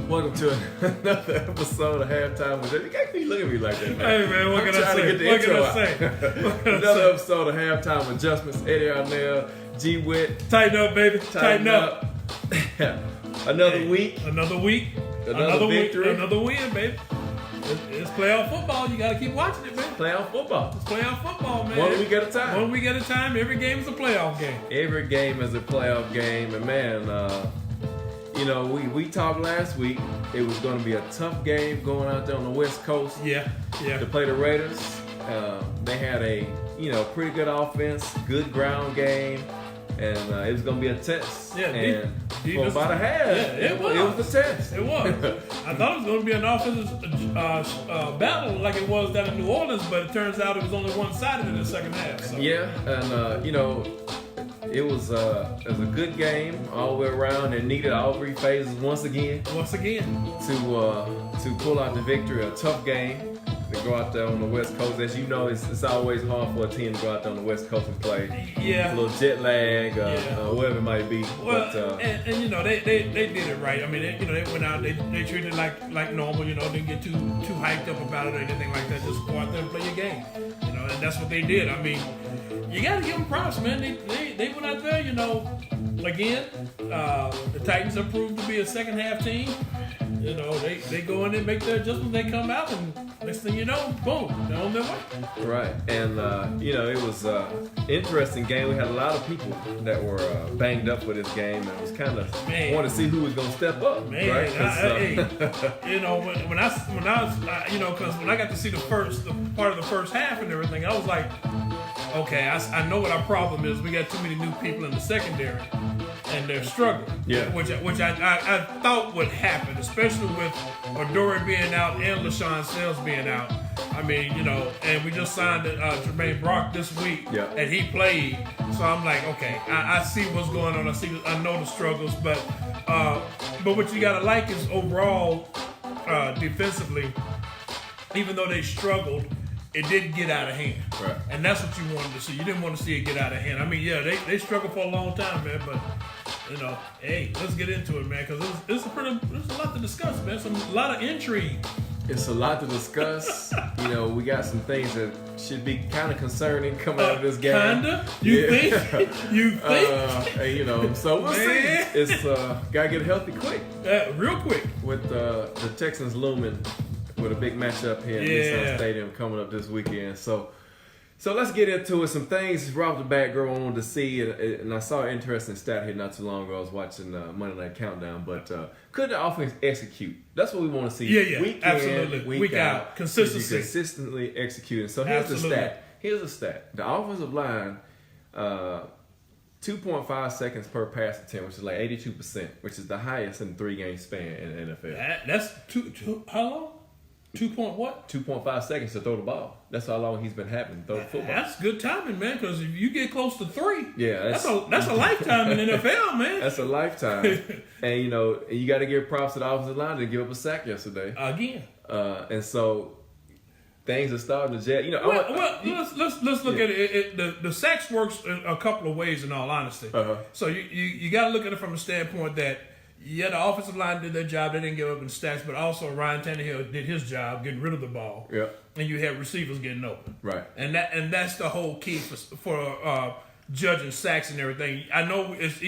Welcome to another episode of Halftime with Justin. You can't be looking at me like that, man. Hey, man, what I'm can I trying to say? get the What can intro I say? out. What can I Another say? episode of Halftime Adjustments. Eddie Arnell, G Witt. Tighten up, baby. Tighten up. Another Hey, week. Another week. Another victory. Another win, baby. It's playoff football. You got to keep watching it, man. Playoff football. It's playoff football, man. 1 week at a time. 1 week at a time. Every game is a playoff game. Every game is a playoff game. And man, we talked last week. It was going to be a tough game going out there on the West Coast Yeah. to play the Raiders. They had a pretty good offense, good ground game, and it was going to be a test. Yeah, and for defense- about a half, Yeah, it was. a test. It was. I thought it was going to be an offensive battle like it was down in New Orleans, but it turns out it was only one-sided in the second half. So. Yeah, and it was a good game all the way around. It needed all three phases once again to pull out the victory. A tough game to go out there on the West Coast. As you know, it's always hard for a team to go out there on the West Coast and play. Yeah. A little jet lag, whatever it might be. Well, But, and they did it right. I mean, they went out, they treated it like normal. Didn't get too hyped up about it or anything like that. Just go out there and play your game. And that's what they did. I mean, you got to give them props, man. They went out there. Again, the Titans have proved to be a second half team. They go in and make their adjustments. They come out, and next thing you know, boom, they're on their way. Right, and it was an interesting game. We had a lot of people that were banged up for this game, and it was kind of wanted to see who was going to step up. Man, right? when I was, because when I got to see the part of the first half and everything, I was like, okay, I know what our problem is. We got too many new people in the secondary, and they're struggling. Yeah. Which I thought would happen, especially with Adoree being out and LaShawn Sells being out. I mean, and we just signed Jermaine Brock this week, and he played. So I'm like, okay, I see what's going on. I know the struggles, but what you gotta like is overall defensively, even though they struggled, it didn't get out of hand. Right. And that's what you wanted to see. You didn't want to see it get out of hand. I mean, yeah, they struggled for a long time, man, but hey, let's get into it, man, because there's a lot to discuss, man. A lot of intrigue. It's a lot to discuss. We got some things that should be kind of concerning coming out of this game. Kinda? You think? You think? So we'll see. It's gotta get healthy quick. Real quick. With the Texans looming with a big matchup here in Nissan Stadium coming up this weekend. So let's get into it. Some things right off the bat, girl, I wanted to see, and I saw an interesting stat here not too long ago. I was watching Monday Night Countdown, but could the offense execute? That's what we want to see. Yeah, week absolutely. in, week out. Consistency. Consistently executing. So here's the stat. The offensive line, 2.5 seconds per pass attempt, which is like 82%, which is the highest in 3-game span in the NFL. That's how long? 2 point what? 2.5 seconds to throw the ball. That's how long he's been having to throw the football. That's good timing, man, because if you get close to 3, that's a lifetime in the NFL, man. That's a lifetime. And, you got to give props to the offensive line to give up a sack yesterday. Again. And so things are starting to jet. Let's look at it. The sacks works in a couple of ways, in all honesty. So you got to look at it from a standpoint that, yeah, the offensive line did their job. They didn't give up in stats, but also Ryan Tannehill did his job, getting rid of the ball. Yeah. And you have receivers getting open. Right. And that's the whole key for judging sacks and everything. I know it's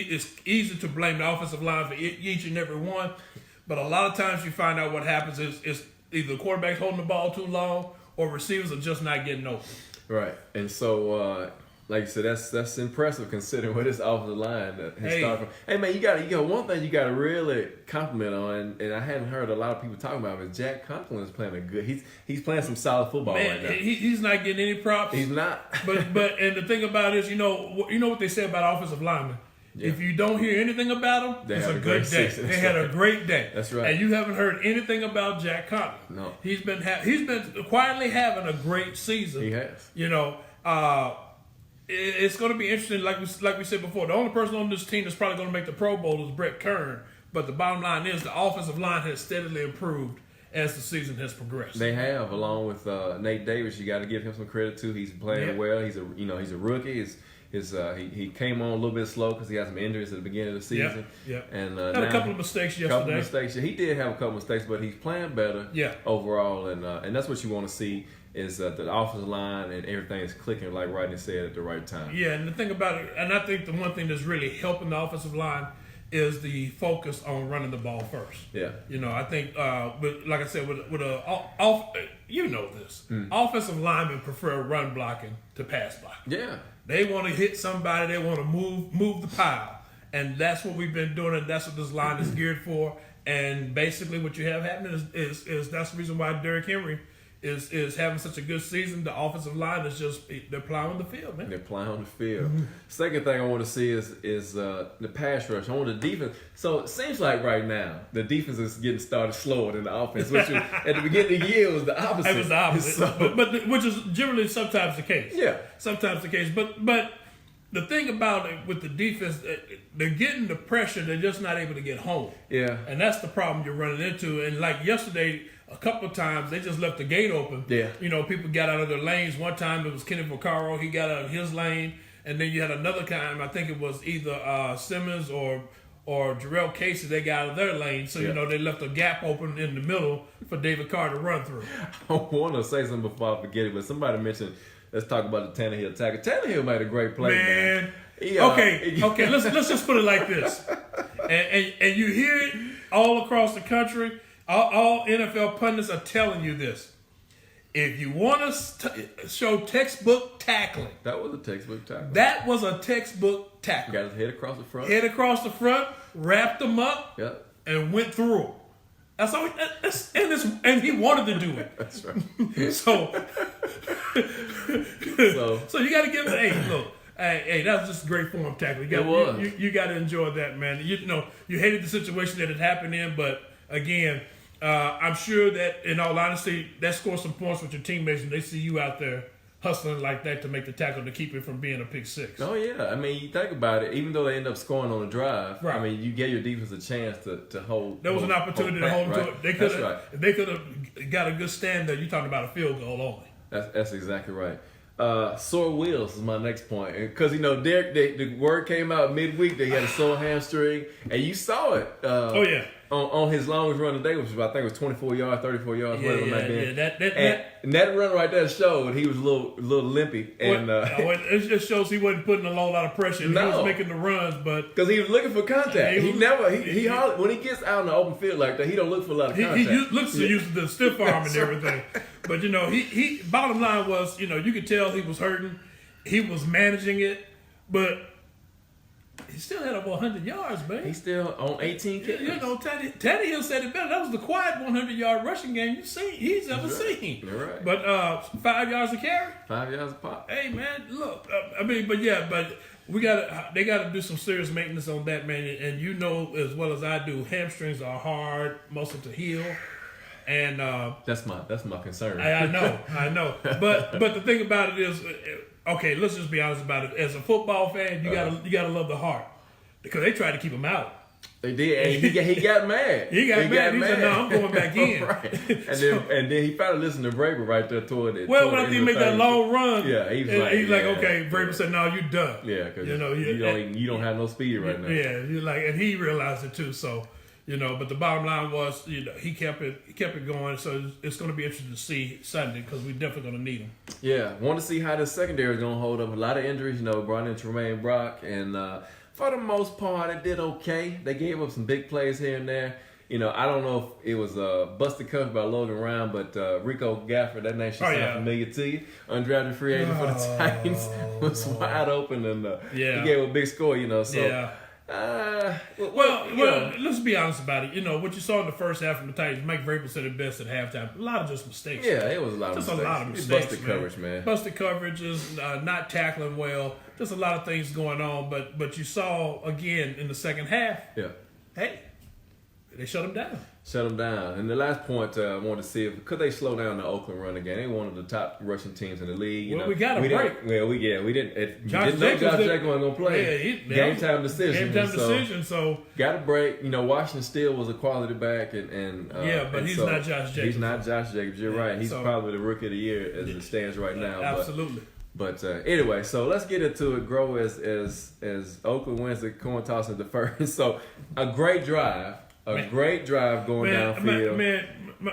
easy to blame the offensive line for each and every one, but a lot of times you find out what happens is either the quarterback's holding the ball too long or receivers are just not getting open. Right. And so, like you said, that's impressive considering where this offensive line has started from. Hey man, you got one thing you got to really compliment on, and I hadn't heard a lot of people talking about it. Is Jack Conklin is playing he's playing some solid football right now. He's not getting any props. He's not. but and the thing about it is, you know what they say about offensive linemen. Yeah. If you don't hear anything about them, it's a good day. They had a great day. That's right. And you haven't heard anything about Jack Conklin. No. He's been quietly having a great season. He has. It's going to be interesting, like we said before. The only person on this team that's probably going to make the Pro Bowl is Brett Kern. But the bottom line is the offensive line has steadily improved as the season has progressed. They have, along with Nate Davis. You got to give him some credit too. He's playing well. He's a rookie. he came on a little bit slow because he had some injuries at the beginning of the season. Yeah. And had a couple of mistakes yesterday. He did have a couple of mistakes, but he's playing better. Overall, and that's what you want to see is that the offensive line and everything is clicking like Rodney said at the right time. Yeah, and the thing about it, and I think the one thing that's really helping the offensive line is the focus on running the ball first. Yeah. I think, but like I said, with this, offensive linemen prefer run blocking to pass blocking. Yeah. They want to hit somebody. They want to move the pile, and that's what we've been doing, and that's what this line is geared for. And basically, what you have happening is that's the reason why Derrick Henry is having such a good season. The offensive line is they're plowing the field, man. They're plowing the field. Second thing I want to see is the pass rush. I want the defense. So it seems like right now the defense is getting started slower than the offense, which was, at the beginning of the year was the opposite. It was the opposite, so, but which is generally sometimes the case. Yeah, sometimes the case. But the thing about it with the defense, they're getting the pressure. They're just not able to get home. Yeah, and that's the problem you're running into. And like yesterday, a couple of times they just left the gate open. Yeah. People got out of their lanes. One time it was Kenny Vaccaro. He got out of his lane. And then you had another time, I think it was either Simmons or Jarrell Casey, they got out of their lane. So, they left a gap open in the middle for David Carr to run through. I want to say something before I forget it, but somebody mentioned, let's talk about the Tannehill tackle. Tannehill made a great play, man. Okay, let's just put it like this. And you hear it all across the country. All NFL pundits are telling you this. If you want to show textbook tackling. That was a textbook tackle. That was a textbook tackle. Got his head across the front. Head across the front, wrapped him up, and went through him. That's all. And he wanted to do it. That's right. So you got to give it. Hey, look. Hey, that was just a great form tackle. You got to enjoy that, man. You hated the situation that it happened in, but again, I'm sure that, in all honesty, that scores some points with your teammates, and they see you out there hustling like that to make the tackle to keep it from being a pick six. Oh, yeah. I mean, you think about it. Even though they end up scoring on the drive, right. I mean, you gave your defense a chance to hold. There was an opportunity to hold right? to it. They could have got a good stand there. You're talking about a field goal only. That's exactly right. Sore wheels is my next point. Because, Derek, the word came out midweek that he had a sore hamstring, and you saw it. On his longest run today, which I think was 24 yards, 34 yards, whatever it might be. And that run right there showed he was a little limpy. And it just shows he wasn't putting a whole lot of pressure. He was making the runs, but because he was looking for contact. He when he gets out in the open field like that, he don't look for a lot of contact. He looks to use the stiff arm and everything. But he bottom line was, you could tell he was hurting. He was managing it, but he still had over 100 yards, man. He's still on 18 carries. Tannehill said it better. That was the quiet 100-yard rushing game he's ever seen. You're right. But 5 yards a carry. 5 yards a pop. Hey, man, look. But they got to do some serious maintenance on that, man. And as well as I do, hamstrings are hard muscle to heal. And that's my concern. I know. But the thing about it is, okay, let's just be honest about it. As a football fan, you gotta love the heart, because they tried to keep him out. They did, and he got mad. He got mad. He said, "No, I'm going back in." Right. And then he finally listened to Vrabel right there toward it. Well, when he made that long run, he's like, okay. Vrabel said, "No, you're done." Yeah, because you don't have no speed right now. Yeah, and he realized it too. So. But the bottom line was, he kept it going. So it's going to be interesting to see Sunday, because we're definitely going to need him. Yeah, want to see how the secondary is going to hold up. A lot of injuries, brought in Tremaine Brock, and for the most part, it did okay. They gave up some big plays here and there. I don't know if it was busted coverage by Logan Ryan, but Rico Gafford, that name should sound familiar to you. Undrafted free agent for the Titans, was wide open, and he gave a big score. Let's be honest about it. What you saw in the first half from the Titans, Mike Vrabel said it best at halftime. A lot of just mistakes. Yeah, it was a lot of mistakes. Busted coverage, man. Busted coverage is not tackling well. Just a lot of things going on. But you saw, again, in the second half, hey, they shut him down. And the last point I wanted to see, could they slow down the Oakland run again? They're one of the top rushing teams in the league. We got a break. We didn't. Josh Jacobs wasn't going to play. Game time decision. So got a break. Washington still was a quality back, but he's not Josh Jacobs. He's not Josh Jacobs. You're right. He's probably the rookie of the year as it stands right now. Absolutely. But anyway, so let's get into it. Grow as Oakland wins the coin toss in the first. So a great drive going downfield. Man,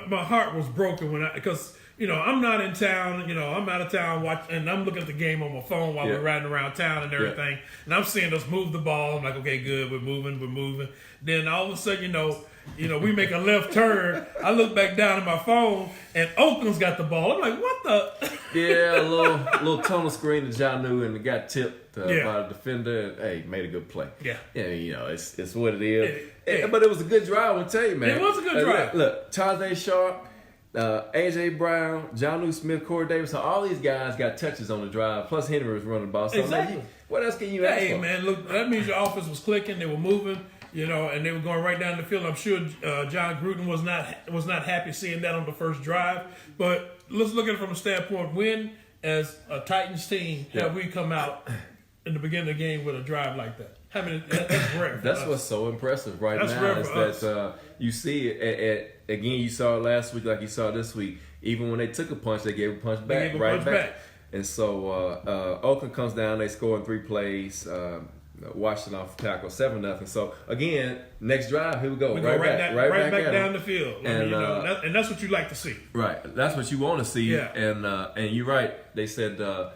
my heart was broken because I'm not in town. I'm out of town and I'm looking at the game on my phone while we're riding around town and everything. Yeah. And I'm seeing us move the ball. I'm like, okay, good, we're moving. Then all of a sudden, we make a left turn. I look back down at my phone, and Oakland's got the ball. I'm like, what the? Yeah, a little tunnel screen to Jonnu, and it got tipped by the defender. And, hey, made a good play. Yeah, it's what it is. But it was a good drive. I'm tell you, man. It was a good drive. Look, Tajay Sharp, AJ Brown, Jonnu Smith, Corey Davis, so all these guys got touches on the drive. Plus Henry was running the ball. So exactly. What else can you ask for? Hey, man, look, that means your offense was clicking. They were moving. And they were going right down the field. I'm sure John Gruden was not happy seeing that on the first drive. But let's look at it from a standpoint: when, as a Titans team, have we come out in the beginning of the game with a drive like that? I mean, that's rare. That's what's so impressive right that's now. Is that you see it again. You saw it last week, like you saw this week. Even when they took a punch, they gave a punch back. And so Oakland comes down. They score in 3 plays. Washington off tackle 7-0. So again, next drive, here we go. We go right back down the field, and and that's what you like to see. Right, that's what you want to see. Yeah. And you're right. They said Taylor,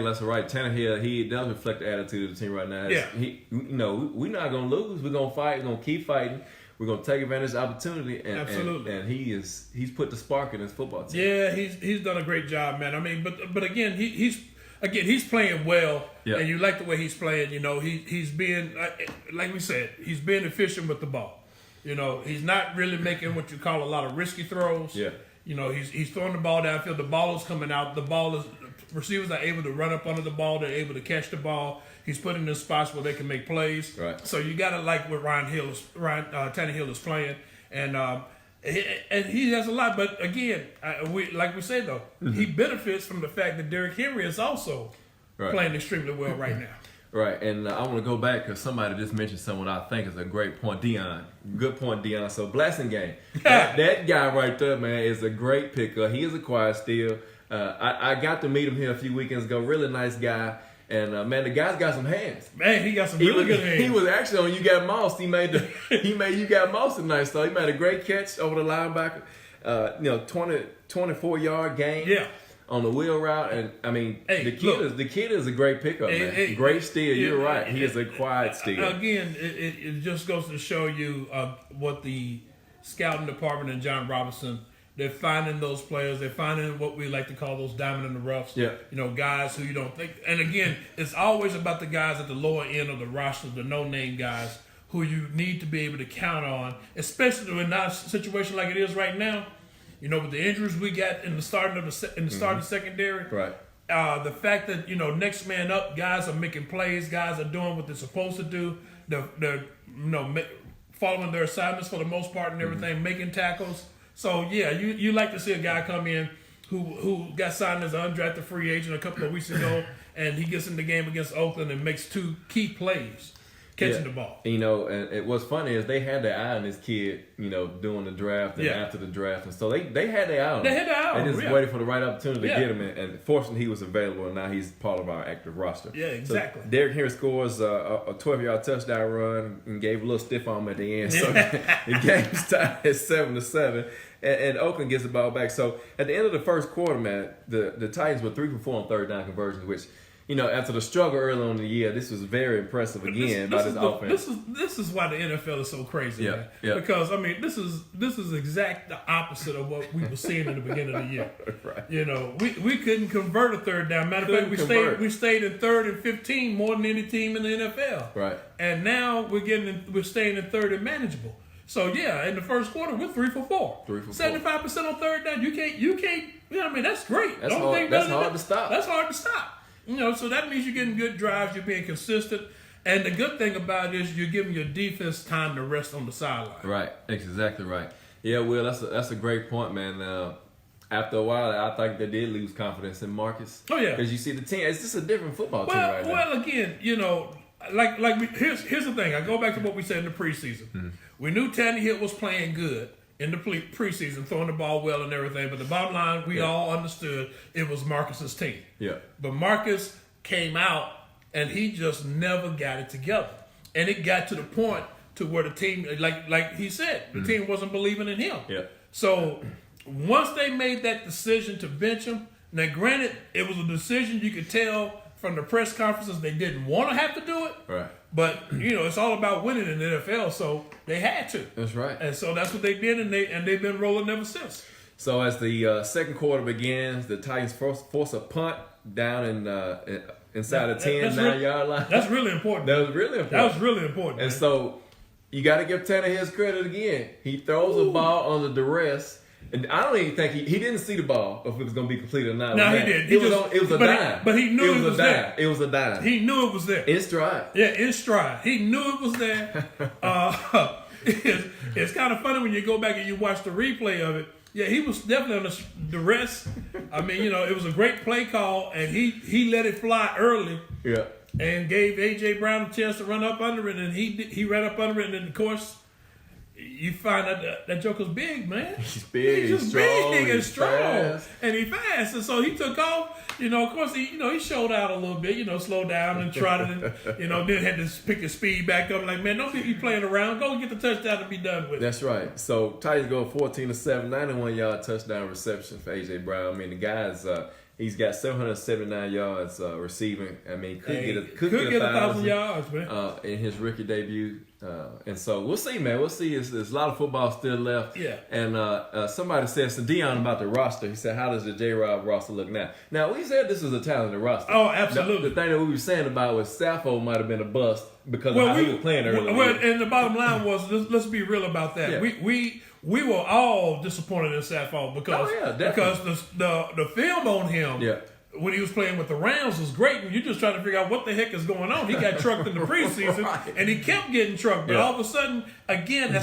that's right. Tannehill, he does reflect the attitude of the team right now. Yeah. We're not gonna lose. We're gonna fight. We're gonna keep fighting. We're gonna take advantage of the opportunity. And, absolutely. And he's put the spark in his football team. Yeah, he's done a great job, man. I mean, but again, he's playing well, and you like the way he's playing. He's being, like we said, he's being efficient with the ball. He's not really making what you call a lot of risky throws. Yeah. He's throwing the ball downfield. The ball is coming out. Receivers are able to run up under the ball. They're able to catch the ball. He's putting in spots where they can make plays. Right. So you got to like what Tannehill is playing, and he has a lot. But again, like we said though, he benefits from the fact that Derrick Henry is also playing extremely well right now. Right, and I want to go back because somebody just mentioned someone I think is a great point. Deion. Good point, Deion. So, Blasingame. that guy right there, man, is a great picker. He is acquired still. I got to meet him here a few weekends ago. Really nice guy. And, man, the guy's got some hands. Man, he got some really good hands. He was actually on You Got Moss. He made You Got Moss tonight. So, he made a great catch over the linebacker. 24-yard gain. Yeah. On the wheel route, and I mean, the kid is a great pickup, man. Great steal. You're right. He is a quiet steal. Again, it just goes to show you what the scouting department and John Robinson, they're finding those players. They're finding what we like to call those diamond in the roughs. Yeah. Guys who you don't think. And again, it's always about the guys at the lower end of the roster, the no-name guys who you need to be able to count on, especially in a situation like it is right now. With the injuries we got in the starting secondary, right? The fact that next man up, guys are making plays, guys are doing what they're supposed to do. They're following their assignments for the most part and everything, making tackles. So yeah, you like to see a guy come in who got signed as an undrafted free agent a couple of weeks ago, and he gets in the game against Oakland and makes 2 key plays. Catching the ball. And what's funny is they had their eye on this kid, during the draft and after the draft. And so they had their eye on him. They had their eye on him. They just waited for the right opportunity to get him. And fortunately, he was available, and now he's part of our active roster. Yeah, exactly. So Derrick Henry scores a 12-yard touchdown run and gave a little stiff arm at the end. So the game's tied at 7-7. And Oakland gets the ball back. So at the end of the first quarter, man, the Titans were 3 for 4 on third down conversions, which, after the struggle early on in the year, this was very impressive again by this offense. This is why the NFL is so crazy, man. Yeah. Because this is exact the opposite of what we were seeing in the beginning of the year. Right. We couldn't convert a third down. Matter of fact, we stayed in 3rd and 15 more than any team in the NFL. Right. And now we're staying in 3rd and manageable. So yeah, in the first quarter we're 3 for 4. 75% on third down. You can't. That's great. That's hard to stop. That's hard to stop. So that means you're getting good drives, you're being consistent, and the good thing about it is you're giving your defense time to rest on the sideline. Right, exactly right. Yeah, Will, that's a great point, man. After a while, I think they did lose confidence in Marcus. Oh yeah, because you see the team, it's just a different football team right now. Well, again, here's the thing. I go back to what we said in the preseason. Mm-hmm. We knew Tannehill was playing good, in the preseason, throwing the ball well and everything. But the bottom line, we all understood it was Marcus's team. Yeah. But Marcus came out and he just never got it together. And it got to the point to where the team, like he said, the team wasn't believing in him. Yeah. So once they made that decision to bench him, now granted, it was a decision you could tell from the press conferences they didn't want to have to do it. Right. But, it's all about winning in the NFL, so they had to. That's right. And so that's what they did, and they've been rolling ever since. So as the second quarter begins, the Titans force a punt down inside the 9-yard line. That's really important. That was really important. And man. so you got to give Tannehill credit again. He throws the ball under duress. And I don't even think he didn't see the ball if it was going to be completed or not. No, he did. It was a dime. But he knew it was there. It was a dime. He knew it was there. In stride. Yeah, in stride. He knew it was there. It's kind of funny when you go back and you watch the replay of it. Yeah, he was definitely under duress. I mean, it was a great play call, and he let it fly early. Yeah. And gave A.J. Brown a chance to run up under it, and he ran up under it, and then, of course, you find out that Joker's big, man. He's big, he's just big and strong, fast. and he's fast. And so he took off. Of course, he showed out a little bit. Slowed down and trotted, and then had to pick his speed back up. Like, man, don't be playing around. Go get the touchdown and be done with it. That's right. So Titans go 14-7, 91-yard touchdown reception for A.J. Brown. I mean, the guy's he's got 779 yards receiving. I mean, could get 1,000 yards, man, in his rookie debut. And so we'll see, man. We'll see. There's a lot of football still left. Yeah. And somebody said to Dion about the roster. He said, "How does the J-Rob roster look now?" Now we said this is a talented roster. Oh, absolutely. The thing that we were saying about was Sappho might have been a bust because of how he was playing earlier. Well, and the bottom line was, let's be real about that. Yeah. We were all disappointed in Sappho because the film on him. Yeah. When he was playing with the Rams was great, and you're just trying to figure out what the heck is going on. He got trucked in the preseason, Right. and he kept getting trucked. But all of a sudden, again,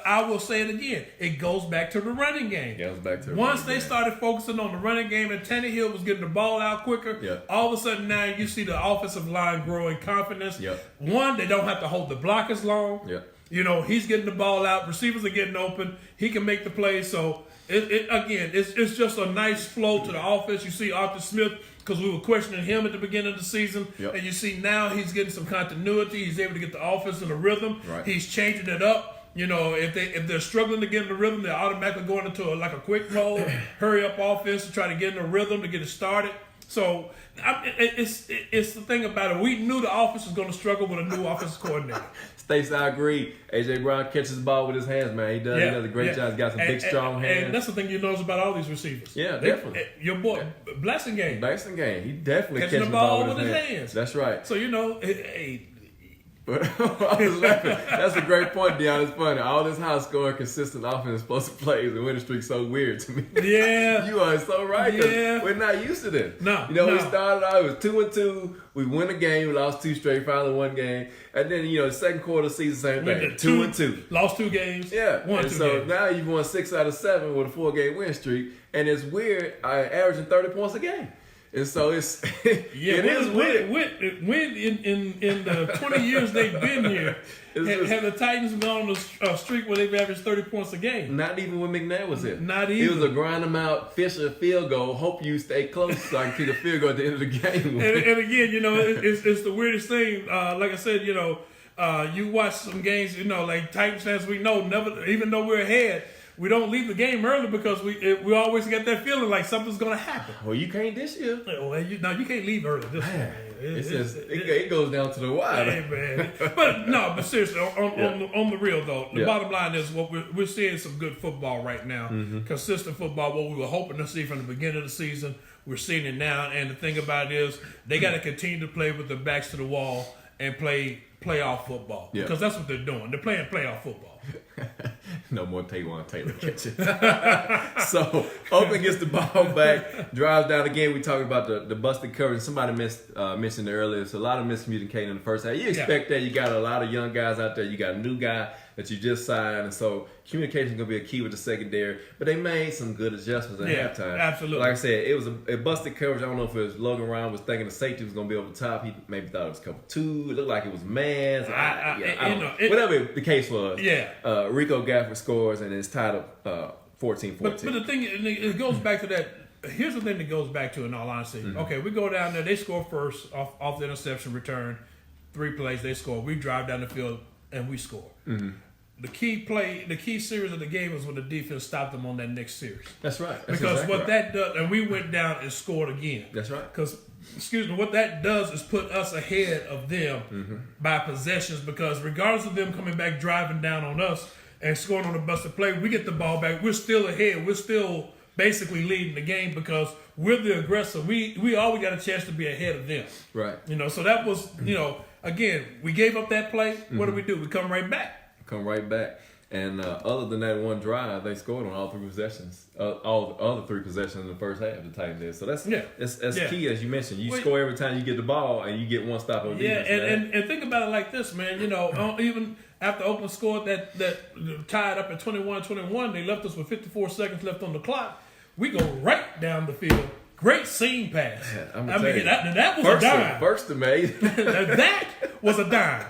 I will say it again, it goes back to the running game. Yeah, it was back to the Once running they game. started focusing on the running game and Tannehill was getting the ball out quicker, all of a sudden now you see the offensive line growing confidence. Yeah. One, they don't have to hold the block as long. Yeah. He's getting the ball out. Receivers are getting open. He can make the plays. So, it's just a nice flow to the offense. You see Arthur Smith, because we were questioning him at the beginning of the season. Yep. And you see now he's getting some continuity. He's able to get the offense in a rhythm. Right. He's changing it up. If they're struggling to get in the rhythm, they're automatically going into a quick roll, hurry up offense to try to get in the rhythm to get it started. So it's the thing about it. We knew the offense was going to struggle with a new offensive coordinator. States, I agree. A.J. Brown catches the ball with his hands, man. He does. He does a great job. He's got some big, strong hands. And that's the thing you notice about all these receivers. Yeah, definitely. Your boy, Blessing Game. Blessing Game. He definitely catching catches the ball with his hands. That's right. So, hey. I was laughing. That's a great point, Dion. It's funny. All this high scoring, consistent offense, explosive plays, and winning streak so weird to me. Yeah. You are so right. Yeah. We're not used to this. No. We started out, it was 2-2. We win a game, we lost 2 straight, finally won game. And then, the second quarter of the season, same thing. 2-2. Lost 2 games. Yeah. Won 2 games. Now you've won 6 out of 7 with a 4-game win streak. And it's weird, averaging 30 points a game. And so it's it is weird. When in the 20 years they've been here, have the Titans gone on a streak where they've averaged 30 points a game? Not even when McNair was here. Not even. It was a grind them out, fish a field goal, hope you stay close so I can kick a field goal at the end of the game. and again, it's the weirdest thing. Like I said, you watch some games, like Titans fans, we know never, even though we're ahead, we don't leave the game early because we always get that feeling like something's going to happen. Well, you can't this year. Well, you can't leave early this year. It goes down to the wire. Hey, man. But seriously, on the real though, the bottom line is what we're seeing some good football right now. Mm-hmm. Consistent football, what we were hoping to see from the beginning of the season. We're seeing it now, and the thing about it is they got to continue to play with their backs to the wall and play playoff football because that's what they're doing. They're playing playoff football. No more Taywan Taylor catching. So Oakland gets the ball back, drives down again. We talked about the busted coverage. Somebody mentioned it earlier. It's a lot of miscommunicating in the first half. You expect that. You got a lot of young guys out there. You got a new guy that you just signed, and so communication is going to be a key with the secondary. But they made some good adjustments at halftime. Absolutely. Like I said, it was a busted coverage. I don't know if it was Logan Ryan was thinking the safety was going to be over the top. He maybe thought it was cover 2. It looked like it was man. So I don't know. Whatever the case was. Yeah. Rico Gafford scores, and it's tied up 14-14. But the thing, it goes back to that. Here's the thing that goes back to, in all honesty. Okay, we go down there. They score first off the interception return. 3 plays, they score. We drive down the field, and we score. The key series of the game was when the defense stopped them on that next series. That's right. Because exactly what that does, and we went down and scored again. That's right. Because, what that does is put us ahead of them by possessions, because regardless of them coming back driving down on us and scoring on a busted play, we get the ball back. We're still ahead. We're still basically leading the game because we're the aggressor. We always got a chance to be ahead of them. Right. So that was, again, we gave up that play. What do? We come right back. And other than that one drive, they scored on all 3 possessions. All the other 3 possessions in the first half, the Titans did. So that's key, as you mentioned. You score every time you get the ball, and you get one stop on defense. And think about it like this, man. Even after Oakland scored that tied up at 21-21, they left us with 54 seconds left on the clock. We go right down the field. Great seam pass. That was a dime. First amazing. That was a dime.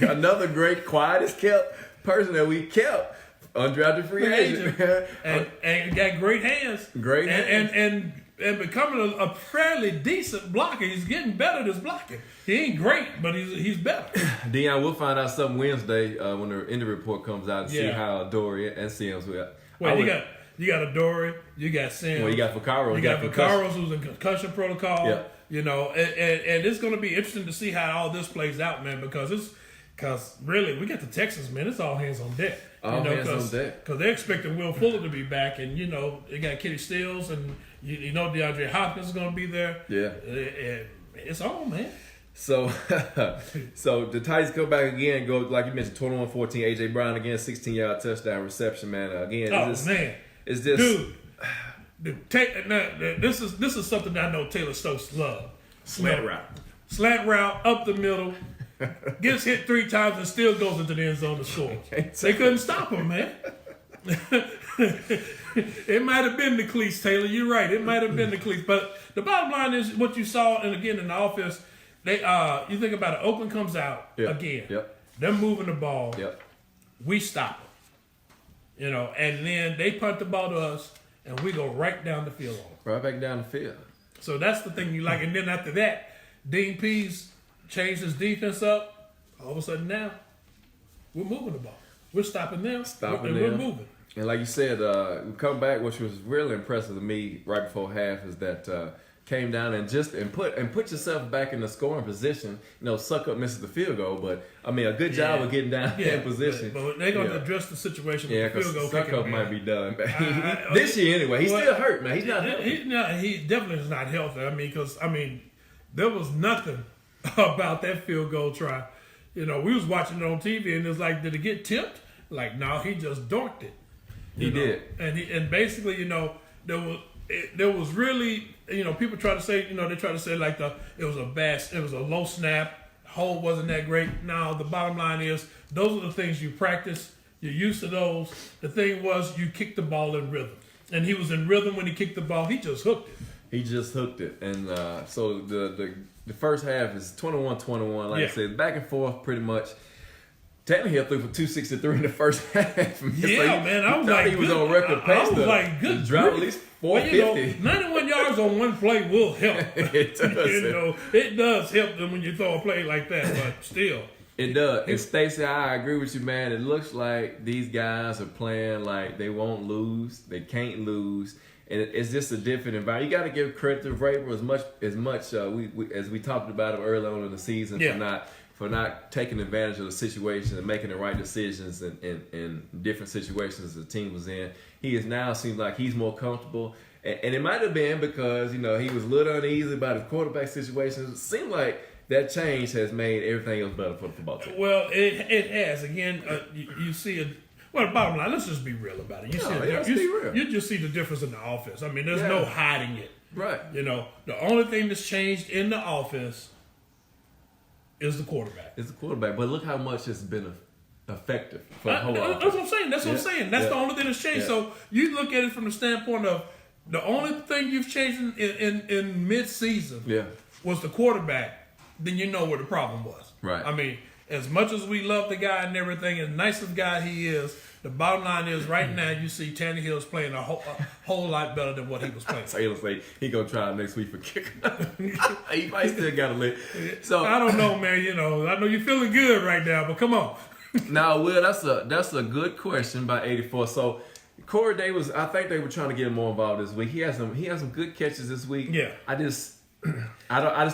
Another great, quiet as kept person that we kept, undrafted free agent. and got great hands. And becoming a fairly decent blocker. He's getting better at his blocking. He ain't great, but he's better. Dion, we'll find out something Wednesday when the injury report comes out and see how Dory and Sims will. Well, you got Adoree', you got Sims. Well, you got Vaccaro. You got Vaccaro, who's in concussion protocol. Yeah. And it's going to be interesting to see how all this plays out, man, because really, we got the Texans, man. It's all hands on deck. All hands on deck. Because they're expecting Will Fuller to be back, and, they got Kenny Stills, and, DeAndre Hopkins is going to be there. Yeah. It's on, man. So the Titans come back again, go, like you mentioned, 21-14. A.J. Brown again, 16-yard touchdown reception, man. Again, man. It's just... Dude, this is something that I know Taylor Stokes loves. Slant route, up the middle, gets hit 3 times and still goes into the end zone to score. They couldn't stop him, man. It might have been the cleats, Taylor. You're right. It might have been the cleats. But the bottom line is what you saw, and again in the offense, you think about it, Oakland comes out again. Yep. They're moving the ball. Yep. We stop them. And then they punt the ball to us, and we go right down the field on them. Right back down the field. So that's the thing you like. And then after that, Dean Pease changed his defense up. All of a sudden now, we're moving the ball. We're stopping them. We're moving. And like you said, we come back, which was really impressive to me right before half, is that came down and put yourself back in the scoring position. Suck up, misses the field goal, but a good job of getting down in position. But they're going to address the situation with the field goal. Suck up might be done this year anyway. He's still hurt, man. He's not healthy. He definitely is not healthy. Because there was nothing about that field goal try. We was watching it on TV, and it was like, did it get tipped? Like, no, he just dorked it. He did, and basically, there was really, people try to say, they try to say like it was a low snap, hold wasn't that great. Now the bottom line is those are the things you practice. You're used to those. The thing was you kicked the ball in rhythm, and he was in rhythm when he kicked the ball. He just hooked it. And so the first half is 21-21. Like I said, back and forth pretty much. Technically, he threw for 263 in the first half. Man, I was like, he was on record pace. I was like, good. Drop at least 450. 91 yards on one play will help. It does. It does help them when you throw a play like that, but still. It does. And Stacey, I agree with you, man. It looks like these guys are playing like they won't lose. They can't lose. And it's just a different environment. You got to give credit to Vrabel as much as we talked about him early on in the season for not taking advantage of the situation and making the right decisions in different situations the team was in. He is now seems like he's more comfortable. And it might have been because, he was a little uneasy about his quarterback situation. It seemed like that change has made everything else better for the football team. Well, it has. Again, you see the bottom line, let's just be real about it. You just see the difference in the offense. There's no hiding it. Right. The only thing that's changed in the offense is the quarterback. It's the quarterback, but look how much it's been effective for the whole That's what I'm saying. That's what I'm saying. That's the only thing that's changed. So you look at it from the standpoint of the only thing you've changed in mid-season was the quarterback. Then you know where the problem was. Right. I mean, as much as we love the guy and everything, as nice of a guy he is, the bottom line is right now you see Tannehill's playing a whole lot better than what he was playing. So he'll say he gonna try next week for kicker. He might still got a lick. So I don't know, man. You know, I know you're feeling good right now, but come on. Now, Will, that's a good question by 84. So Corey Davis, I think they were trying to get him more involved this week. He has some good catches this week. Yeah. I just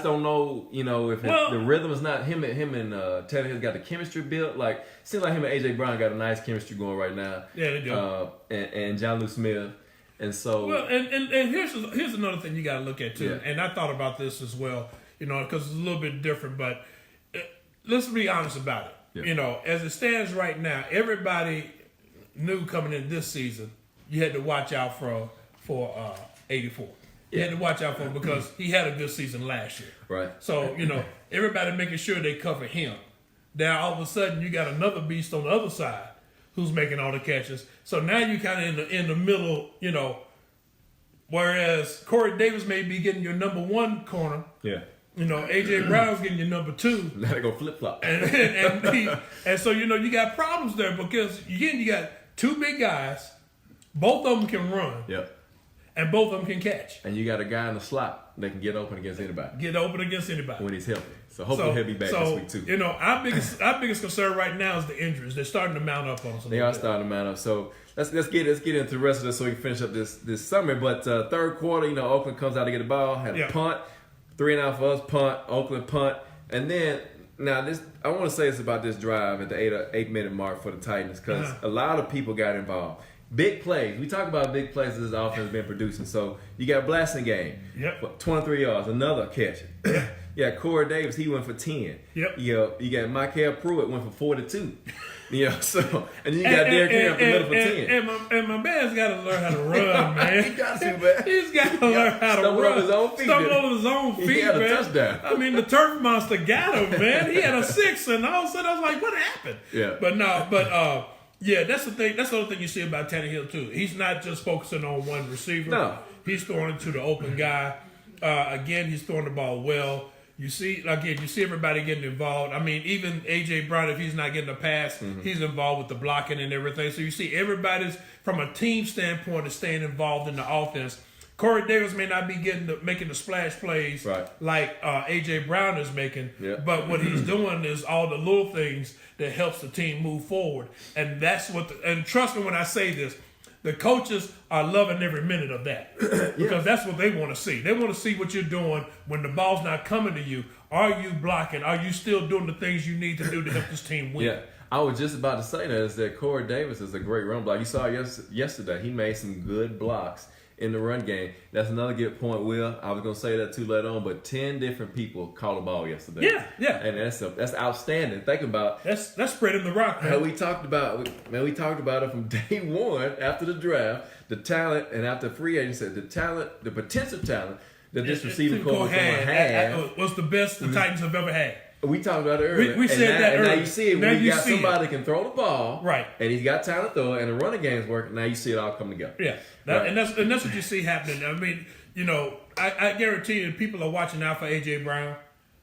don't know, if the rhythm is not him and Tannehill got the chemistry built. Like, seems like him and AJ Brown got a nice chemistry going right now. Yeah, they do. And John Lou Smith, and so and here's another thing you got to look at too. Yeah. And I thought about this as well, because it's a little bit different. But let's be honest about it. Yeah. As it stands right now, everybody knew coming in this season you had to watch out for 84. You had to watch out for him because he had a good season last year. Right. So, everybody making sure they cover him. Now, all of a sudden, you got another beast on the other side who's making all the catches. So now you kind of in the middle, whereas Corey Davis may be getting your number one corner. Yeah. AJ Brown's getting your number two. Now they go flip-flop. And so, you got problems there because, again, you got two big guys. Both of them can run. Yep. And both of them can catch. And you got a guy in the slot that can get open against anybody. When he's healthy. So hopefully he'll be back this week too. Our biggest concern right now is the injuries. They're starting to mount up on us. They are starting to mount up. So let's get into the rest of this so we can finish up this summary. But third quarter, Oakland comes out to get the ball, had a punt, 3-and-out for us, punt, Oakland punt, and then I want to say it's about this drive at the 8-minute mark for the Titans because a lot of people got involved. Big plays. We talk about big plays this offense has been producing. So you got Blasingame, 23 yards, another catch. You got Corey Davis, he went for 10. Yep. You got Michael Pruitt went for 42. So and you got Derrick Henry up the middle for 10. And my man's got to learn how to run, man. He got to, man. He's got to learn how to run. Stumble on his own feet. He had man. a touchdown. I mean, the turf monster got him, man. He had a 6, and all of a sudden I was like, what happened? Yeah. That's the thing. That's the other thing you see about Tannehill too. He's not just focusing on one receiver. No. He's throwing it to the open guy. Again, he's throwing the ball well. You see everybody getting involved. I mean, even AJ Brown, if he's not getting a pass, he's involved with the blocking and everything. So you see everybody's, from a team standpoint, is staying involved in the offense. Corey Davis may not be making the splash plays like AJ Brown is making, but what he's doing is all the little things that helps the team move forward. And that's and trust me when I say this, the coaches are loving every minute of that because that's what they want to see. They want to see what you're doing when the ball's not coming to you. Are you blocking? Are you still doing the things you need to do to help this team win? Yeah. I was just about to say that Corey Davis is a great run block. You saw yesterday, he made some good blocks in the run game. That's another good point, Will. I was going to say that too later on, but 10 different people caught a ball yesterday. Yeah. And that's outstanding. Think about that's spreading the rock, man. We talked about it from day one after the draft, the talent, and after free agency, the potential talent that this receiving corps had was the best the Titans have ever had. We talked about it earlier. We said that earlier. Now you see it when you got somebody that can throw the ball, right? And he's got talent throw it, and the running game's working. Now you see it all come together. Yeah, and that's what you see happening. I mean, I guarantee you, people are watching out for AJ Brown.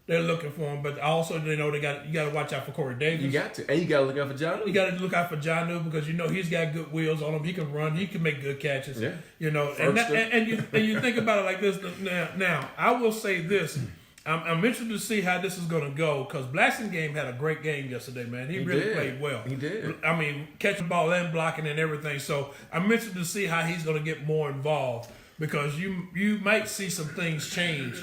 They're looking for him, but also they know you got to watch out for Corey Davis. You got to, and you got to look out for John. You got to look out for John because he's got good wheels on him. He can run. He can make good catches. Yeah. And you think about it like this. Now I will say this. I'm interested to see how this is going to go because Blasingame had a great game yesterday, man. He really played well. He did. I mean, catching the ball and blocking and everything. So I'm interested to see how he's going to get more involved because you might see some things change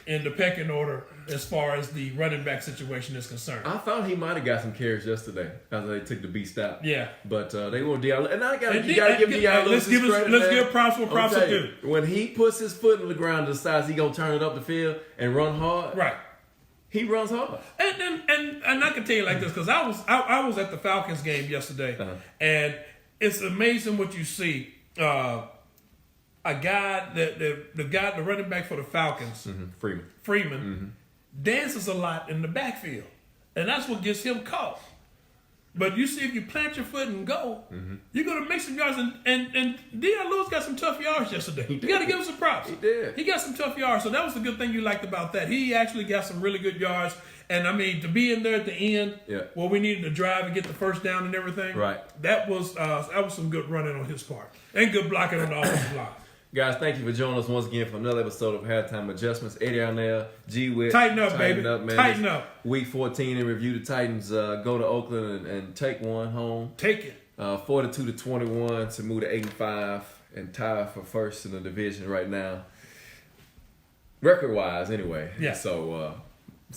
in the pecking order as far as the running back situation is concerned. I thought he might have got some carries yesterday after they took the beast out. Yeah. But they won't Diallo. And you got to give Diallo let's give props where props are due. When he puts his foot in the ground and decides he's going to turn it up the field and run hard. Right. He runs hard. And I can tell you like this because I was at the Falcons game yesterday and it's amazing what you see. A guy the running back for the Falcons, Freeman, dances a lot in the backfield, and that's what gets him caught. But you see, if you plant your foot and go, you're going to make some yards. And Dion Lewis got some tough yards yesterday. You got to give him some props. He did. He got some tough yards. So that was the good thing you liked about that. He actually got some really good yards. And, I mean, to be in there at the end where we needed to drive and get the first down and everything, that was some good running on his part. And good blocking on the offensive line. Guys, thank you for joining us once again for another episode of Halftime Adjustments. Eddie Arnell, G-Witt. Tighten up, baby. Man. Tighten up. Week 14 in review. The Titans go to Oakland and take one home. Take it. 42-21 to move to 8-5 and tie for first in the division right now. Record-wise, anyway. Yeah. So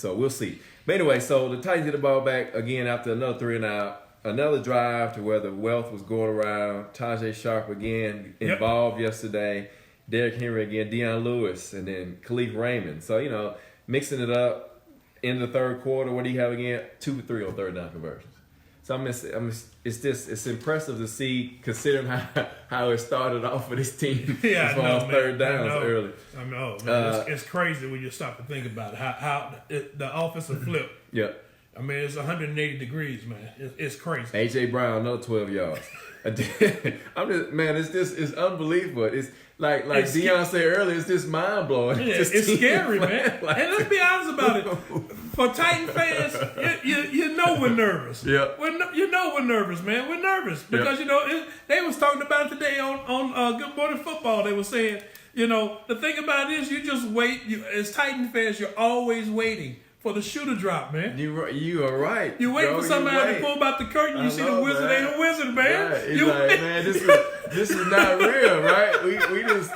we'll see. But anyway, so the Titans get the ball back again after another 3 and out. Another drive to where the wealth was going around. Tajay Sharp again involved yesterday. Derrick Henry again. Dion Lewis. And then Khalif Raymond. So, mixing it up in the third quarter. What do you have again? 2 for 3 on third down conversions. So, it's impressive to see, considering how it started off for this team as far as third downs early. I know, man. It's crazy when you stop to think about it. How the offensive flip. Yeah. I mean, it's 180 degrees, man. It's crazy. A.J. Brown, another 12 yards. It's unbelievable. It's like Deion said earlier, it's just mind blowing. Yeah, it's scary, man. And let's be honest about it. For Titan fans, you know we're nervous. Yeah. We're nervous, man. We're nervous because they was talking about it today on Good Morning Football. They were saying, the thing about it is you just wait. As Titan fans, you're always waiting for the shoe to drop, man. You are right. You wait for somebody to pull back the curtain. You see the wizard ain't a wizard, man. Right. It's man, this is not real, right?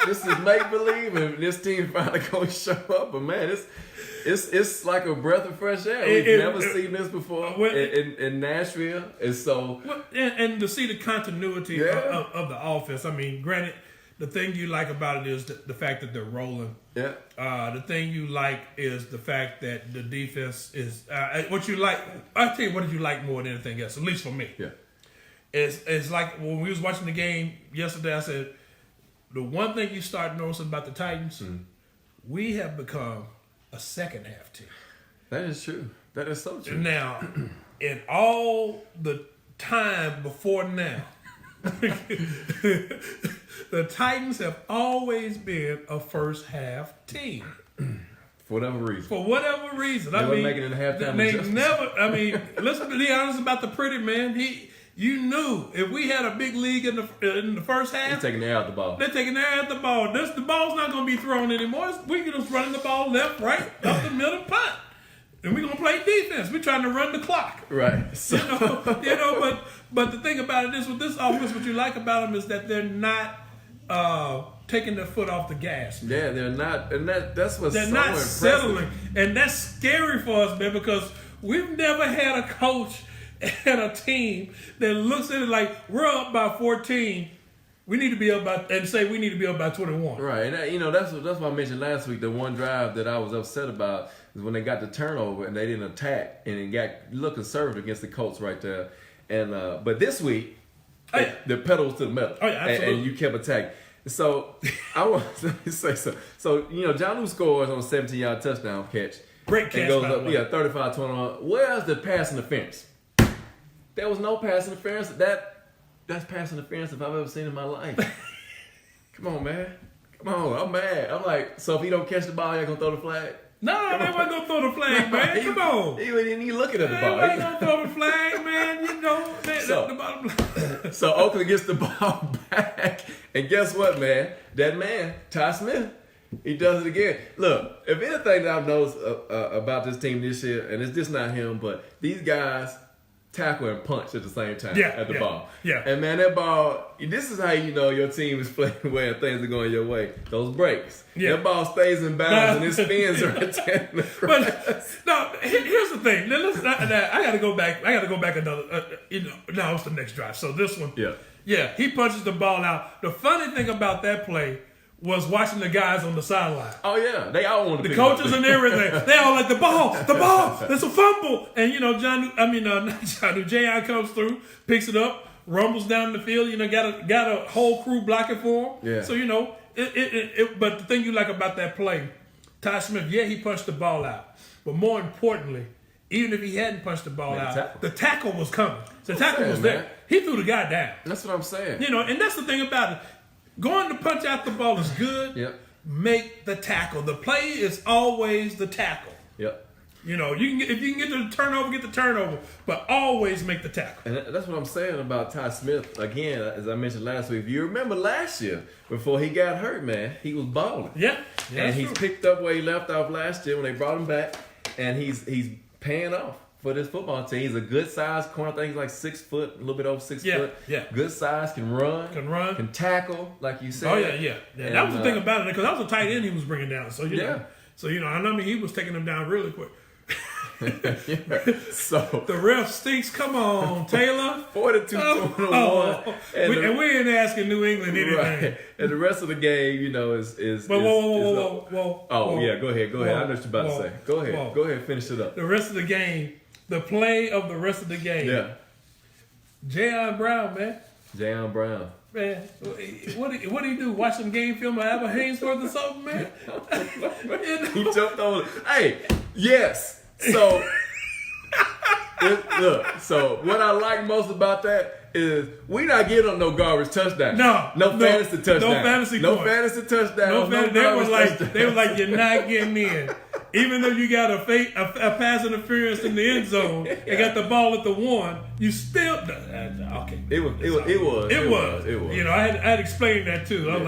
This is make believe, and this team finally gonna show up. But man, it's like a breath of fresh air. We've never seen this before in Nashville, and so and to see the continuity of the offense. I mean, granted. The thing you like about it is the fact that they're rolling. Yeah. The thing you like is the fact that the defense is what you like. I'll tell you what did you like more than anything else, at least for me. Yeah. It's like when we was watching the game yesterday, I said, the one thing you start noticing about the Titans, we have become a second half team. That is true. That is so true. Now, in all the time before now, the Titans have always been a first half team. For whatever reason. I mean, making it a halftime they adjustment. never. I mean, let's be honest about the pretty man. You knew if we had a big league in the first half, they're taking the air out the ball. They're taking the air out the ball. The ball's not going to be thrown anymore. We can just run the ball left, right, up the middle, punt. And we're going to play defense. We're trying to run the clock. Right. So. But the thing about it is, with this offense, what you like about them is that they're not taking their foot off the gas. Man. Yeah, they're not. And that's what's they're so not impressive. settling. And that's scary for us, man, because we've never had a coach and a team that looks at it like, we're up by 14. We need to be up by, and say we need to be up by 21. Right, and that's what I mentioned last week. The one drive that I was upset about is when they got the turnover and they didn't attack, and it got a little conservative against the Colts right there. And but this week, the pedals to the metal, and you kept attacking. So I want to say so. So John Lewis scores on a 17-yard touchdown catch. Great catch, goes by up, the way. 35-21. Where's the pass interference? There was no pass interference. That's pass interference if I've ever seen in my life. Come on, man. Come on. I'm mad. I'm like, so if he don't catch the ball, you're going to throw the flag? No, they wasn't going to throw the flag, man. Come on. He wasn't even looking at the ball. They ain't going to throw the flag, man. The bottom line. So Oakland gets the ball back. And guess what, man? That man, Ty Smith, he does it again. Look, if anything that I've noticed about this team this year, and it's just not him, but these guys tackle and punch at the same time at the ball. Yeah. And man, that ball, this is how you know your team is playing well and things are going your way. Those breaks. Yeah. That ball stays in bounds and it spins right there. But no, here's the thing. I got to go back. Another. Now it's the next drive. So this one. Yeah. He punches the ball out. The funny thing about that play was watching the guys on the sideline. Oh yeah, they all want to. The coaches and everything. They all like the ball. It's a fumble. And J.I. comes through, picks it up, rumbles down the field. Got a whole crew blocking for him. Yeah. So but the thing you like about that play, Ty Smith, he punched the ball out, but more importantly, even if he hadn't punched the ball out, the tackle was coming. The tackle was man. there. He threw the guy down. That's what I'm saying. You know, and that's the thing about it. Going to punch out the ball is good. Yep. Make the tackle. The play is always the tackle. Yep. You know, if you can get the turnover, get the turnover, but always make the tackle. And that's what I'm saying about Ty Smith. Again, as I mentioned last week, if you remember last year, before he got hurt, man, he was balling. Yeah. And he's picked up where he left off last year when they brought him back, and he's paying off for this football team. He's a good sized corner. I think he's like 6 foot, a little bit over 6 foot. Yeah. Good size, can run, can tackle, like you said. Oh yeah. And that was the thing about it, because that was a tight end he was bringing down. So you know, I mean, he was taking them down really quick. So the ref stinks. Come on, Taylor. 42-21. And we ain't asking New England anything. Right. And the rest of the game, you know, is whoa. Yeah, go ahead. I know what you're about to say. Go ahead, finish it up. The rest of the game, the play of the rest of the game. Yeah. Jayon Brown, man. Jayon Brown. Man, what did he do? Watch some game film of Albert Hainsworth or something, man? He jumped on it. Hey, yes. So, look. So, what I like most about that is we not getting on no garbage touchdown. No fantasy touchdown. No fantasy touchdown. They were like, you're not getting in. Even though you got a pass interference in the end zone and got the ball at the 1, you still okay. It was. You know, I had explained that too. I was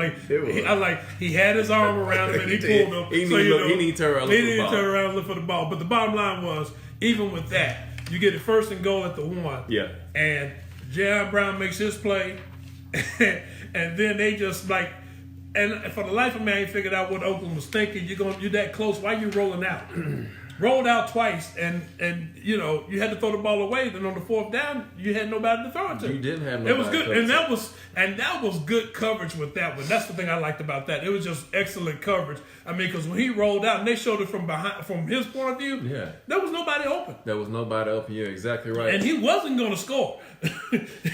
like, he had his arm around him and he pulled him. He need to turn around and look for the ball. But the bottom line was, even with that, you get it 1st and goal at the 1. Yeah. And Jayon Brown makes his play, and then they just like. And for the life of me, I ain't figured out what Oakland was thinking. You're that close. Why you rolling out? Rolled out twice, and you know you had to throw the ball away. Then on the 4th down, you had nobody to throw it to. You didn't have nobody. It was good, and that was good coverage with that one. That's the thing I liked about that. It was just excellent coverage. I mean, because when he rolled out and they showed it from behind, from his point of view, there was nobody open. You're exactly right. And he wasn't going to score.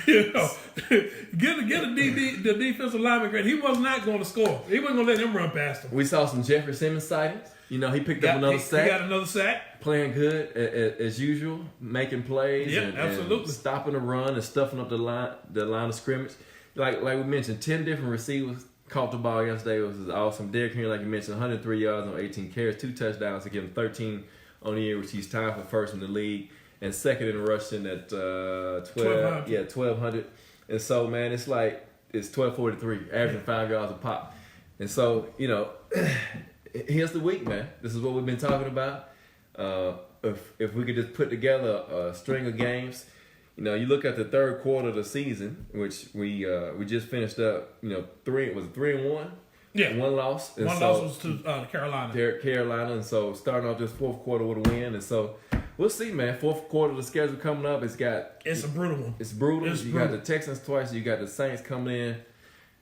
You know, get the defensive lineman grade. He was not going to score. He wasn't going to let him run past him. We saw some Jeffrey Simmons sightings. You know, he picked up another sack. He got another sack. Playing good as usual, making plays. Absolutely. And stopping the run and stuffing up the line of scrimmage. Like we mentioned, 10 different receivers caught the ball yesterday. It was awesome. Derrick Henry, like you mentioned, 103 yards on 18 carries, 2 touchdowns to give him 13 on the year, which he's tied for first in the league, and second in rushing at 1,200. And so, man, it's 1,243, averaging 5 yards a pop. And so, you know, here's the week, man. This is what we've been talking about. If we could just put together a string of games, you know, you look at the 3rd quarter of the season, which we just finished up. You know, 3-1. Yeah, 1 loss. And one loss was to Carolina. Carolina, and so starting off this 4th quarter with a win, and so we'll see, man. 4th quarter, the schedule coming up. It's a brutal one. It's brutal. You got the Texans twice. You got the Saints coming in.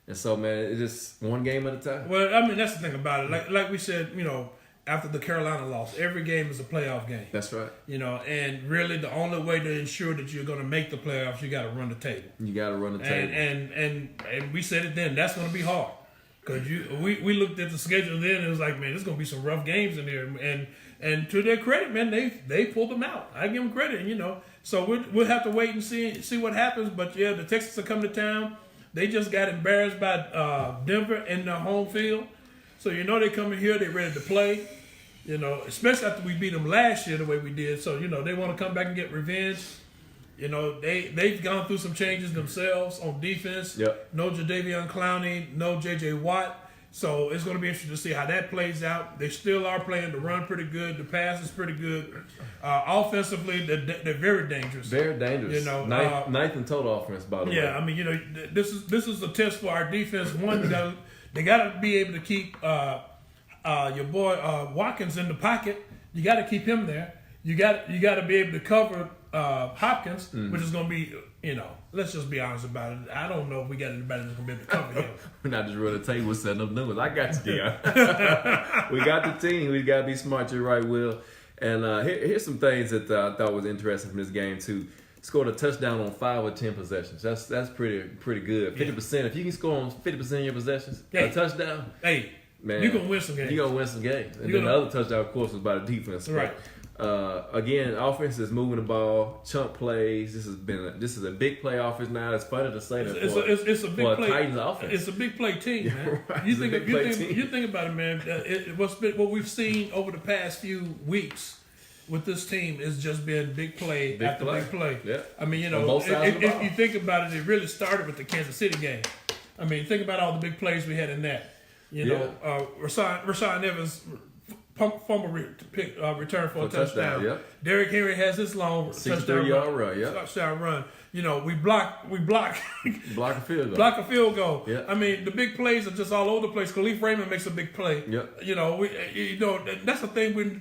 And so, man, it's just one game at a time. Well, I mean, that's the thing about it. Like we said, you know, after the Carolina loss, every game is a playoff game. That's right. You know, and really the only way to ensure that you're going to make the playoffs, you got to run the table. You got to run the table. And we said it then. That's going to be hard. Because we looked at the schedule then and it was like, man, there's going to be some rough games in there. And to their credit, man, they pulled them out. I give them credit, you know. So we'll have to wait and see what happens. But, yeah, the Texans are coming to town. They just got embarrassed by Denver in their home field. So, you know, they come in here, they're ready to play. You know, especially after we beat them last year the way we did. So, you know, they want to come back and get revenge. You know, they've gone through some changes themselves on defense. Yep. No Jadeveon Clowney, no J.J. Watt. So it's going to be interesting to see how that plays out. They still are playing the run pretty good. The pass is pretty good. Offensively, they're very dangerous. Very dangerous. You know, ninth in total offense, by the way. Yeah, I mean, you know, this is a test for our defense. One, they got to be able to keep your boy Watkins in the pocket. You got to keep him there. You got to be able to cover Hopkins, which is going to be, you know, let's just be honest about it. I don't know if we got anybody that's going to be able to cover him. We're not just running the table setting up numbers. I got you, Deion. We got the team. We got to be smart. You're right, Will. And here's some things that I thought was interesting from this game, too. Scored a touchdown on 5 or 10 possessions. That's pretty good. 50%. If you can score on 50% of your possessions, a touchdown. Hey, man, you're going to win some games. You're going to win some games. And then the other touchdown, of course, was by the defense. Right. Again, offense is moving the ball, chunk plays. This is a big play offense now. It's funny to say that it's a big play. Titans offense. It's a big play team, man. Right. You think about it, man. What we've seen over the past few weeks with this team is just been big play after big play. Yeah. I mean, if you think about it, it really started with the Kansas City game. I mean, think about all the big plays we had in that. Rashaan Evans fumble return for a touchdown. Yep. Derrick Henry has this long 63-yard run. Yep. Touchdown run. We block a field goal. Block a field goal. Yep. I mean, the big plays are just all over the place. Khalif Raymond makes a big play. Yep. That's the thing. We're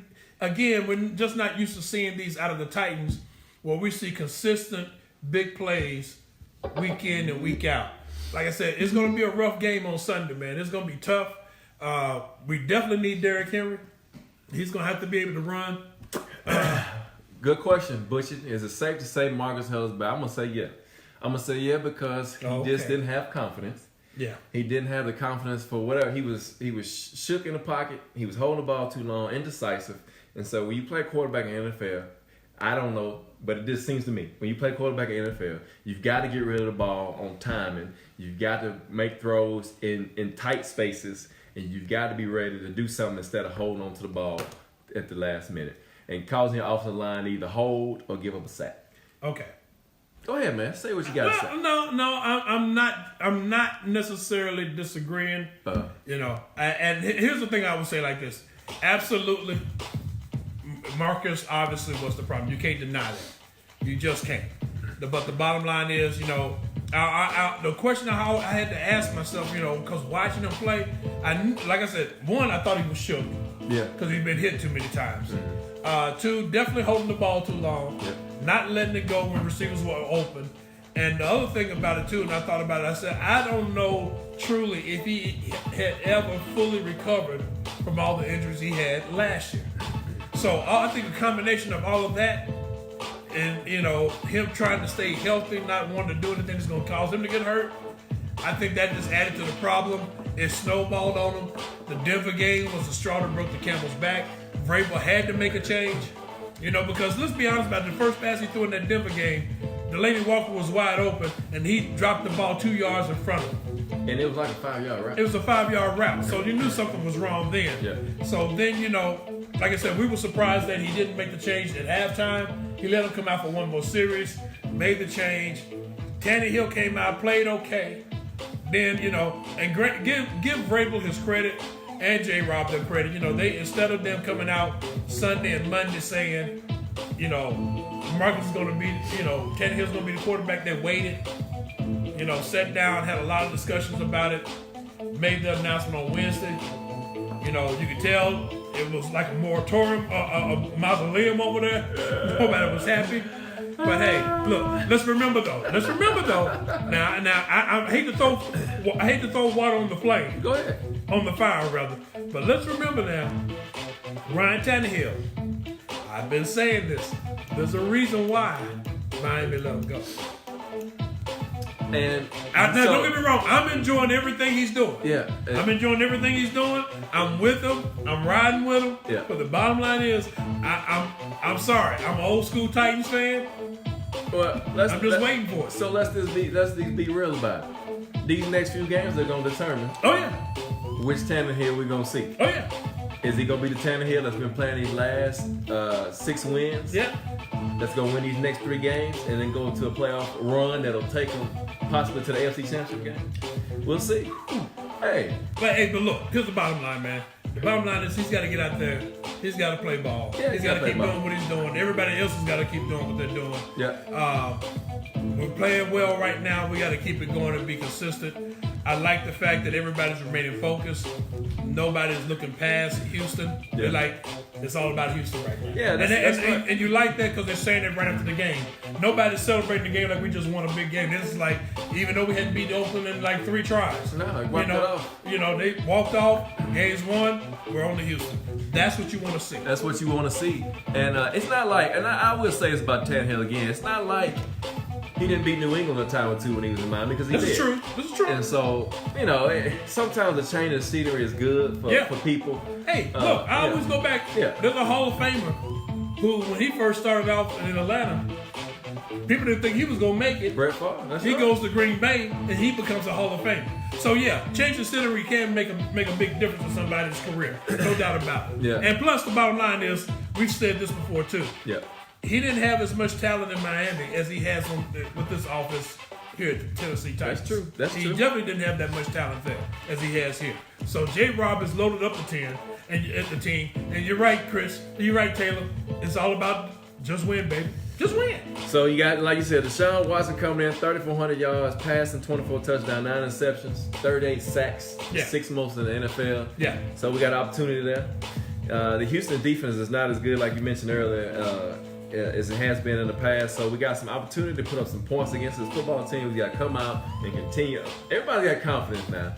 just not used to seeing these out of the Titans, where we see consistent big plays week in and week out. Like I said, it's going to be a rough game on Sunday, man. It's going to be tough. We definitely need Derrick Henry. He's going to have to be able to run. Good question, Butcher. Is it safe to say Marcus Hell's back? I'm going to say yeah. I'm going to say yeah because he just didn't have confidence. Yeah. He didn't have the confidence for whatever. He was shook in the pocket. He was holding the ball too long, indecisive. And so when you play quarterback in the NFL, I don't know, but it just seems to me, when you play quarterback in the NFL, you've got to get rid of the ball on timing. You've got to make throws in tight spaces. And you've got to be ready to do something instead of holding on to the ball at the last minute and causing your offensive line to either hold or give up a sack. Okay. Go ahead, man. Say what you got to say. I'm not necessarily disagreeing. And here's the thing I would say like this. Absolutely, Marcus obviously was the problem. You can't deny that. You just can't. But the bottom line is, the question I had to ask myself, because watching him play, like I said, one, I thought he was shook. Yeah. Because he's been hit too many times. Two, definitely holding the ball too long. Yep. Not letting it go when receivers were open. And the other thing about it, too, and I thought about it, I said, I don't know truly if he had ever fully recovered from all the injuries he had last year. So I think a combination of all of that and, him trying to stay healthy, not wanting to do anything that's going to cause him to get hurt, I think that just added to the problem. It snowballed on him. The Denver game was the straw that broke the camel's back. Vrabel had to make a change, because let's be honest about it, the first pass he threw in that Denver game, Delaney Walker was wide open, and he dropped the ball 2 yards in front of him. And it was like a 5-yard route. It was a 5-yard route, so you knew something was wrong then. Yeah. So then, like I said, we were surprised that he didn't make the change at halftime. He let him come out for one more series, made the change. Tannehill came out, played okay. Then, and give Vrabel his credit and J-Rob their credit. They, instead of them coming out Sunday and Monday saying, Marcus is going to be, Tannehill's going to be the quarterback, they waited, sat down, had a lot of discussions about it, made the announcement on Wednesday. You could tell it was like a moratorium, a mausoleum over there. Nobody was happy. But hey, look, let's remember though. Now, I hate to throw water on the flame. Go ahead. On the fire, rather. But let's remember now, Ryan Tannehill. I've been saying this. There's a reason why Miami let him go. And don't get me wrong. I'm enjoying everything he's doing. Yeah. I'm enjoying everything he's doing. I'm with him. I'm riding with him. Yeah. But the bottom line is, I'm sorry. I'm an old school Titans fan. Well, I'm just waiting for it. So let's be real about it. These next few games are gonna determine. Oh yeah. Which Tannehill we're gonna see. Oh yeah. Is he gonna be the Tannehill that's been playing these last 6 wins? Yeah. That's gonna win these next 3 games and then go to a playoff run that'll take him possibly to the AFC Championship game. We'll see. But look, here's the bottom line, man. The bottom line is he's got to get out there. He's got to play ball. Yeah, he's got to keep doing what he's doing. Everybody else has got to keep doing what they're doing. Yeah. We're playing well right now. We got to keep it going and be consistent. I like the fact that everybody's remaining focused. Nobody's looking past Houston. Yeah. They're like, it's all about Houston right now. Yeah, and you like that because they're saying it right after the game. Nobody's celebrating the game like we just won a big game. This is like, even though we had to beat Oakland in like 3 tries. No, they walked it off. They walked off. Games won. We're on to Houston. That's what you want to see. That's what you want to see. And it's not like, and I will say this about Tannehill again, it's not like he didn't beat New England a time or two when he was in Miami, because he did. This is true. And so, sometimes the change of scenery is good for people. Hey, look, I always go back. Yeah. There's a Hall of Famer who, when he first started off in Atlanta, people didn't think he was going to make it. Brett Favre. He goes to Green Bay, and he becomes a Hall of Famer. So, yeah, change the scenery can make a big difference in somebody's career. No doubt about it. Yeah. And plus, the bottom line is, we've said this before, too. Yeah. He didn't have as much talent in Miami as he has with this offense here at the Tennessee Titans. That's true. That's true. He definitely didn't have that much talent there as he has here. So J-Rob has loaded up the team, and you're right, Chris. You're right, Taylor. It's all about just win, baby. Just win. So you got, like you said, Deshaun Watson coming in, 3,400 yards, passing, 24 touchdowns, 9 interceptions, 38 sacks, 6 most in the NFL. Yeah. So we got an opportunity there. The Houston defense is not as good, like you mentioned earlier, as it has been in the past. So we got some opportunity to put up some points against this football team. We got to come out and continue. Everybody got confidence now.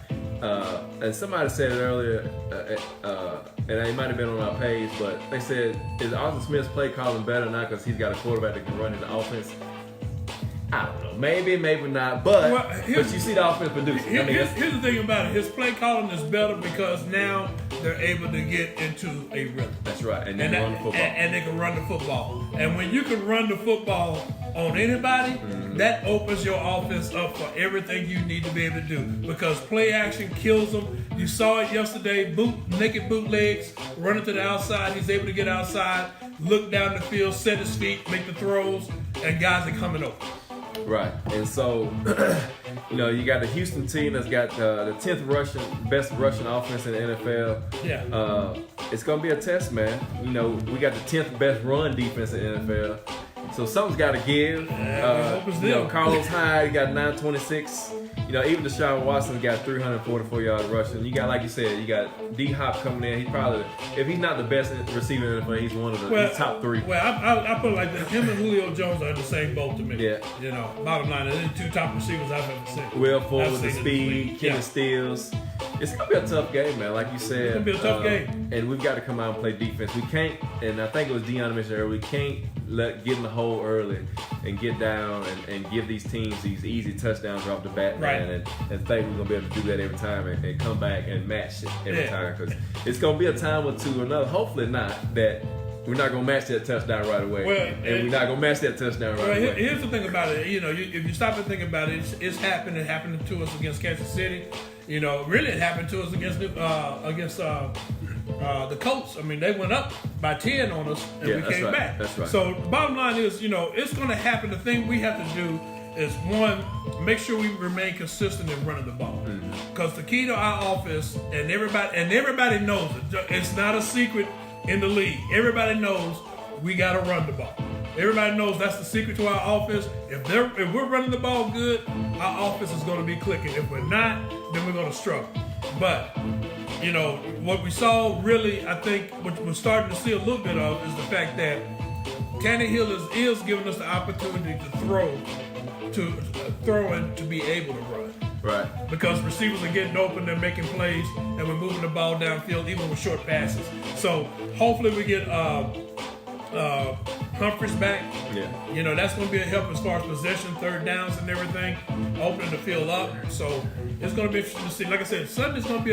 And somebody said it earlier, and it might have been on our page, but they said, is Arthur Smith's play calling better now because he's got a quarterback that can run his offense? I don't know. Maybe, maybe not. But you see the offense produce. Here's the thing about it. His play calling is better because now they're able to get into a rhythm. That's right. And they can run the football. And they can run the football. And when you can run the football on anybody, that opens your offense up for everything you need to be able to do. Because play action kills them. You saw it yesterday. Naked bootlegs, running to the outside. He's able to get outside, look down the field, set his feet, make the throws, and guys are coming over. Right. And so, you got the Houston team that's got the 10th best rushing offense in the NFL. Yeah. It's going to be a test, man. We got the 10th best run defense in the NFL. So something's got to give. Carlos Hyde got 926. Even Deshaun Watson got 344 yards rushing. You got, like you said, you got D-Hop coming in. He probably, if he's not the best receiver in the NFL, he's one of the top 3. Well, I put it like this. Him and Julio Jones are in the same boat to me. Yeah. Bottom line, they're the 2 top receivers I've ever seen. Will Fuller with the speed, Kenny Stills. It's going to be a tough game, man. Like you said. It's going to be a tough game. And we've got to come out and play defense. We can't, and I think it was Deion mentioned earlier, we can't get in the hole early and get down and give these teams these easy touchdowns off the bat, man, and think we're going to be able to do that every time and come back and match it every time. Because it's going to be a time or two or another, hopefully not, that we're not going to match that touchdown right away. And we're not going to match that touchdown right away. Here's the thing about it. If you stop and think about it, it's happened. It happened to us against Kansas City. Really it happened to us against the Colts. I mean, they went up by 10 on us, and we came back. That's right. So the bottom line is, it's going to happen. The thing we have to do is, one, make sure we remain consistent in running the ball. Because the key to our offense, and everybody knows it. It's not a secret in the league. Everybody knows we got to run the ball. Everybody knows that's the secret to our offense. If we're running the ball good, our offense is going to be clicking. If we're not, then we're going to struggle. But, what we saw really, I think, what we're starting to see a little bit of is the fact that Tannehill is giving us the opportunity to throw and to be able to run. Right. Because receivers are getting open, they're making plays, and we're moving the ball downfield even with short passes. So hopefully we get Humphries back. Yeah. That's going to be a help as far as possession, third downs, and everything, opening the field up. So it's going to be interesting to see. Like I said, Sunday's going to be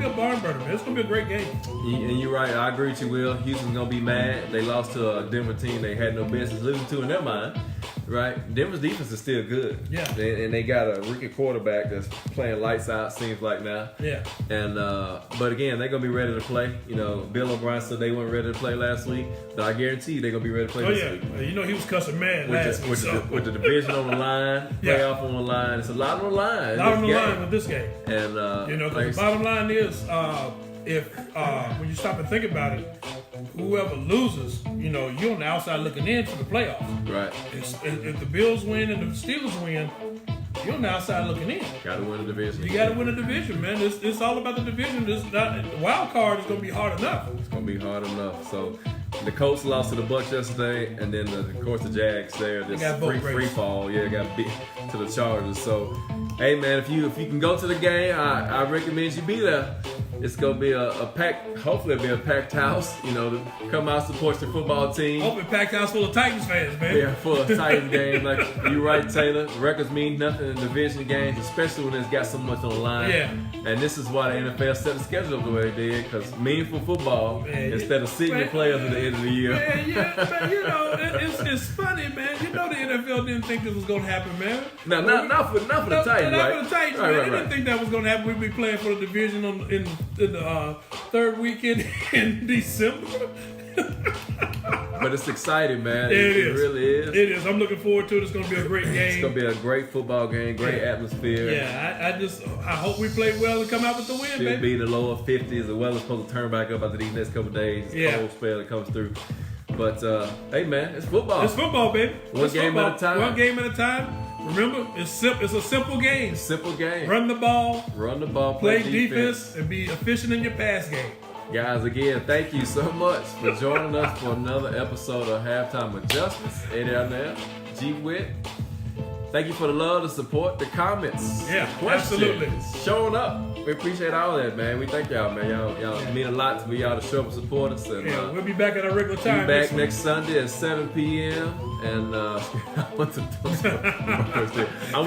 a barn burner, man. It's going to be a great game. And you're right. I agree with you, Will. Houston's going to be mad. They lost to a Denver team they had no business losing to in their mind. Right? Denver's defense is still good. Yeah. And they got a rookie quarterback that's playing lights out, seems like now. Yeah. And but again, they're gonna be ready to play. Bill O'Brien said they weren't ready to play last week, but I guarantee you they're gonna be ready to play this week. He was cussing mad last week. With the division on the line, playoff on the line. It's a lot on the line. A lot on the line with this game. And because the bottom line is, if when you stop and think about it, whoever loses, you're on the outside looking in for the playoffs. Right. If the Bills win and the Steelers win, you're on the outside looking in. Got to win the division. You got to win the division, man. It's all about the division. The wild card is going to be hard enough. It's going to be hard enough. So the Colts lost to the Bucs yesterday, and then of course the Jags there. Just free fall. Yeah, got beat to the Chargers. So, hey man, if you can go to the game, I recommend you be there. It's gonna be a packed. Hopefully, it'll be a packed house. You know, to come out support your football team. Hopefully, packed house full of Titans fans, man. Yeah, full of Titans games. Like you right, Taylor. Records mean nothing in division games, especially when it's got so much on the line. Yeah. And this is why the NFL set the schedule up the way it did, because meaningful football instead of sitting your players at the end of the year. Man, you know, it's funny, man. You know, the NFL didn't think this was gonna happen, man. No, not for the Titans, right? Not for the Titans, right, man. Right, They didn't think that was gonna happen. We'd be playing for the division in the third weekend in December. But it's exciting, man. It really is. It is. I'm looking forward to it. It's going to be a great game. It's going to be a great football game, great atmosphere. Yeah, I hope we play well and come out with the win, Should baby. be in the lower 50s. The weather's supposed to turn back up after these next couple of days. It's cold spell that comes through. But, hey, man, it's football. It's football, baby. One game at a time. One game at a time. Remember, it's a simple game. Simple game. Run the ball. Play defense, and be efficient in your pass game. Guys, again, thank you so much for joining us for another episode of Halftime Adjustments. Eddie Arnell, G Witt. Thank you for the love, the support, the comments, the questions, absolutely showing up. We appreciate all that, man. We thank y'all, man. Y'all mean a lot to me. Y'all to show up and support us. And, we'll be back at our regular time. Be back next Sunday at 7 p.m. And I'm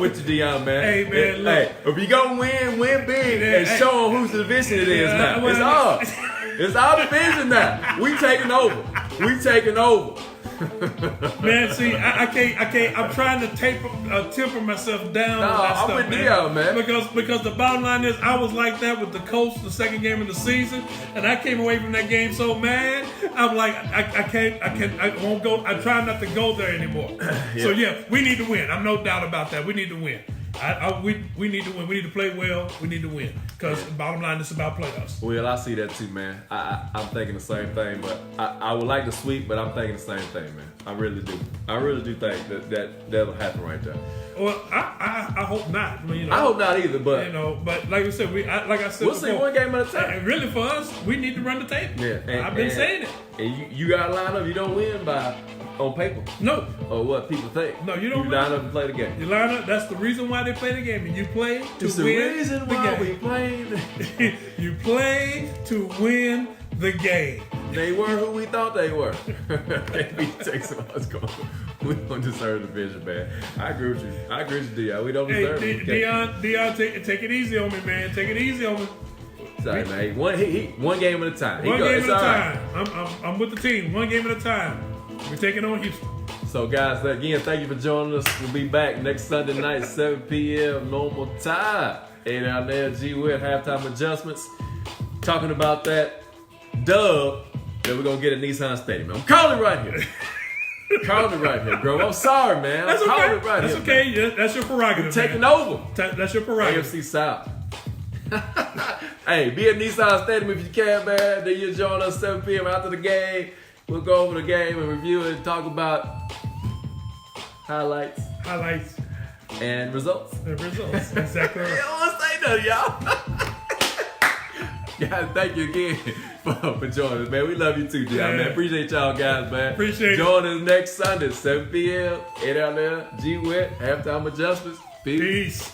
with you, Dion, man. Hey, man, look. Hey, if you gonna win big, and show them whose division it is now. It's ours. It's our division now. We taking over. Man, see, I can't. I'm trying to temper myself down. I'm with Dion, man. Because the bottom line is, I was like that with the Colts the second game of the season, and I came away from that game so mad. I'm like, I won't go. I try not to go there anymore. So we need to win. I'm no doubt about that. We need to win. We need to win. We need to play well. We need to win. Because the bottom line is about playoffs. Well, I see that too, man. I'm thinking the same thing, but I would like to sweep, but I'm thinking the same thing, man. I really do. I really do think that'll happen right there. Well, I hope not. I hope not either, but but like I said, we'll see one game at a time. And really, for us, we need to run the table. Yeah, I've been saying it. And you got to line up. You don't win on paper. No. Or what people think. No, you don't. You line up and play the game. You line up. That's the reason why they play the game. And you play to win the reason why we played. You play to win the game. They were who we thought they were. We don't deserve the division, man. I agree with you, Dion. We don't deserve it. Dion, take it easy on me, man. Take it easy on me. Sorry, man. One game at a time. One game at a time. I'm with the team. One game at a time. We're taking on Houston. So, guys, again, thank you for joining us. We'll be back next Sunday night, 7 p.m. normal time. Eddie Arnell, G Witt, Halftime Adjustments. Talking about that dub that we're going to get at Nissan Stadium. I'm calling it right here. Calling it right here, bro. I'm sorry, man. That's okay. Calling it right That's here, okay. Man. That's your prerogative. We're taking over. That's your prerogative. AFC South. Hey, be at Nissan Stadium if you can, man. Then you'll join us 7 p.m. after the game. We'll go over the game and review it and talk about highlights, and results. Exactly right. I don't want to say nothing, y'all. Guys, thank you again for joining us, man. We love you too, Dion, man. Appreciate y'all guys, man. Appreciate it. Join us next Sunday, 7 p.m. Eddie Arnell, G Witt, Halftime Adjustments. Peace.